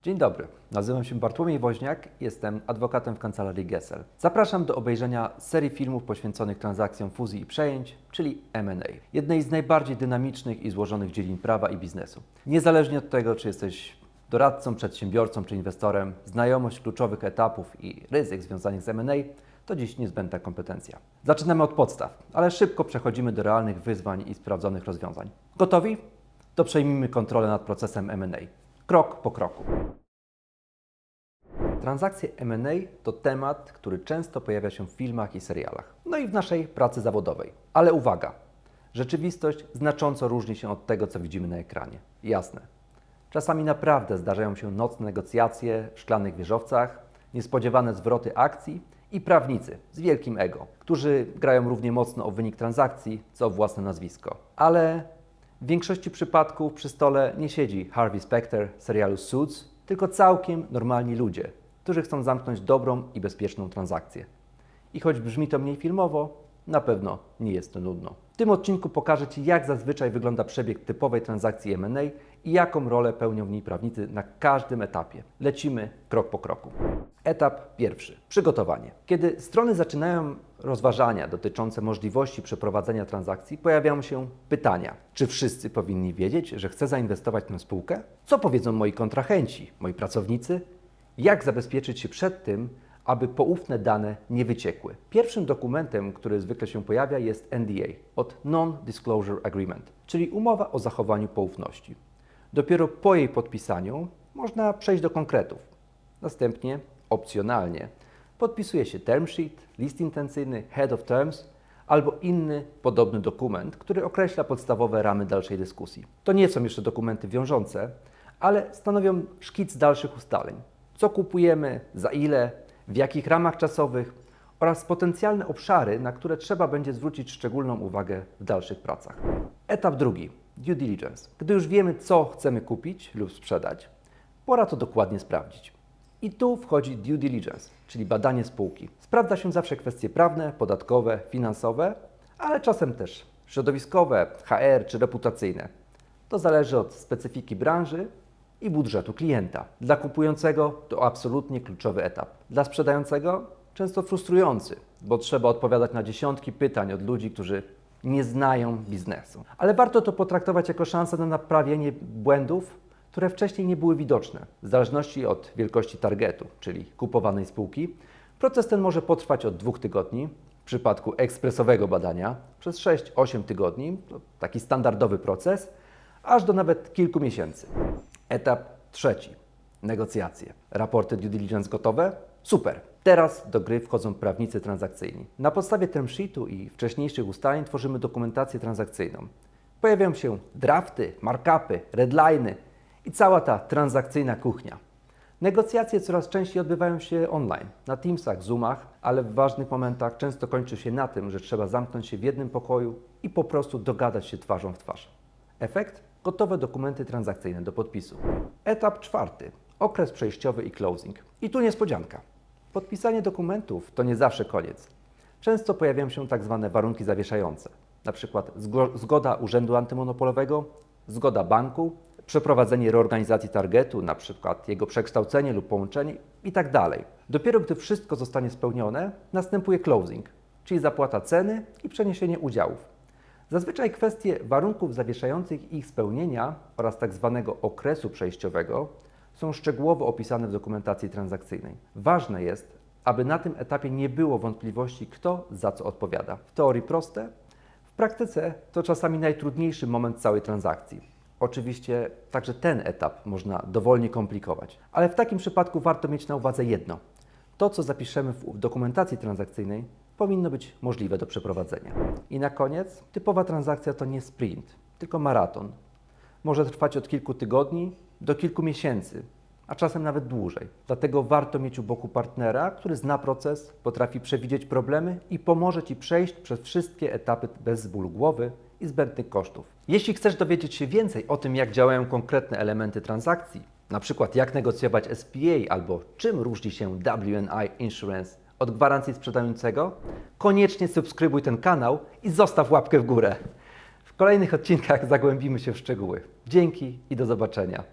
Dzień dobry, nazywam się Bartłomiej Woźniak, jestem adwokatem w kancelarii Gesell. Zapraszam do obejrzenia serii filmów poświęconych transakcjom fuzji i przejęć, czyli M&A. Jednej z najbardziej dynamicznych i złożonych dziedzin prawa i biznesu. Niezależnie od tego, czy jesteś doradcą, przedsiębiorcą czy inwestorem, znajomość kluczowych etapów i ryzyk związanych z M&A to dziś niezbędna kompetencja. Zaczynamy od podstaw, ale szybko przechodzimy do realnych wyzwań i sprawdzonych rozwiązań. Gotowi? To przejmijmy kontrolę nad procesem M&A. Krok po kroku. Transakcje M&A to temat, który często pojawia się w filmach i serialach, no i w naszej pracy zawodowej. Ale uwaga, rzeczywistość znacząco różni się od tego, co widzimy na ekranie. Jasne. Czasami naprawdę zdarzają się nocne negocjacje w szklanych wieżowcach, niespodziewane zwroty akcji i prawnicy z wielkim ego, którzy grają równie mocno o wynik transakcji, co o własne nazwisko. Ale w większości przypadków przy stole nie siedzi Harvey Specter z serialu Suits, tylko całkiem normalni ludzie, którzy chcą zamknąć dobrą i bezpieczną transakcję. I choć brzmi to mniej filmowo, na pewno nie jest to nudno. W tym odcinku pokażę Ci, jak zazwyczaj wygląda przebieg typowej transakcji M&A i jaką rolę pełnią w niej prawnicy na każdym etapie. Lecimy krok po kroku. Etap pierwszy. Przygotowanie. Kiedy strony zaczynają rozważania dotyczące możliwości przeprowadzenia transakcji, pojawiają się pytania. Czy wszyscy powinni wiedzieć, że chcę zainwestować w tę spółkę? Co powiedzą moi kontrahenci, moi pracownicy? Jak zabezpieczyć się przed tym, aby poufne dane nie wyciekły? Pierwszym dokumentem, który zwykle się pojawia, jest NDA, od Non-Disclosure Agreement, czyli umowa o zachowaniu poufności. Dopiero po jej podpisaniu można przejść do konkretów. Następnie, opcjonalnie, podpisuje się term sheet, list intencyjny, head of terms albo inny podobny dokument, który określa podstawowe ramy dalszej dyskusji. To nie są jeszcze dokumenty wiążące, ale stanowią szkic dalszych ustaleń. Co kupujemy, za ile, w jakich ramach czasowych oraz potencjalne obszary, na które trzeba będzie zwrócić szczególną uwagę w dalszych pracach. Etap drugi. Due diligence. Gdy już wiemy, co chcemy kupić lub sprzedać, pora to dokładnie sprawdzić. I tu wchodzi due diligence, czyli badanie spółki. Sprawdza się zawsze kwestie prawne, podatkowe, finansowe, ale czasem też środowiskowe, HR czy reputacyjne. To zależy od specyfiki branży i budżetu klienta. Dla kupującego to absolutnie kluczowy etap. Dla sprzedającego często frustrujący, bo trzeba odpowiadać na dziesiątki pytań od ludzi, którzy nie znają biznesu. Ale warto to potraktować jako szansę na naprawienie błędów, które wcześniej nie były widoczne. W zależności od wielkości targetu, czyli kupowanej spółki, proces ten może potrwać od 2 tygodni, w przypadku ekspresowego badania przez 6-8 tygodni, to taki standardowy proces, aż do nawet kilku miesięcy. Etap trzeci. Negocjacje. Raporty due diligence gotowe? Super! Teraz do gry wchodzą prawnicy transakcyjni. Na podstawie term sheetu i wcześniejszych ustaleń tworzymy dokumentację transakcyjną. Pojawiają się drafty, markupy, redline'y i cała ta transakcyjna kuchnia. Negocjacje coraz częściej odbywają się online, na Teamsach, Zoomach, ale w ważnych momentach często kończy się na tym, że trzeba zamknąć się w jednym pokoju i po prostu dogadać się twarzą w twarz. Efekt? Gotowe dokumenty transakcyjne do podpisu. Etap czwarty. Okres przejściowy i closing. I tu niespodzianka. Podpisanie dokumentów to nie zawsze koniec. Często pojawiają się tak zwane warunki zawieszające. Na przykład zgoda Urzędu Antymonopolowego, zgoda banku, przeprowadzenie reorganizacji targetu, na przykład jego przekształcenie lub połączenie itd. Dopiero gdy wszystko zostanie spełnione, następuje closing, czyli zapłata ceny i przeniesienie udziałów. Zazwyczaj kwestie warunków zawieszających ich spełnienia oraz tzw. okresu przejściowego są szczegółowo opisane w dokumentacji transakcyjnej. Ważne jest, aby na tym etapie nie było wątpliwości, kto za co odpowiada. W teorii proste, w praktyce to czasami najtrudniejszy moment całej transakcji. Oczywiście także ten etap można dowolnie komplikować, ale w takim przypadku warto mieć na uwadze jedno. To, co zapiszemy w dokumentacji transakcyjnej, powinno być możliwe do przeprowadzenia. I na koniec, typowa transakcja to nie sprint, tylko maraton. Może trwać od kilku tygodni do kilku miesięcy, a czasem nawet dłużej. Dlatego warto mieć u boku partnera, który zna proces, potrafi przewidzieć problemy i pomoże Ci przejść przez wszystkie etapy bez bólu głowy i zbędnych kosztów. Jeśli chcesz dowiedzieć się więcej o tym, jak działają konkretne elementy transakcji, na przykład jak negocjować SPA albo czym różni się W&I Insurance od gwarancji sprzedającego, koniecznie subskrybuj ten kanał i zostaw łapkę w górę. W kolejnych odcinkach zagłębimy się w szczegóły. Dzięki i do zobaczenia.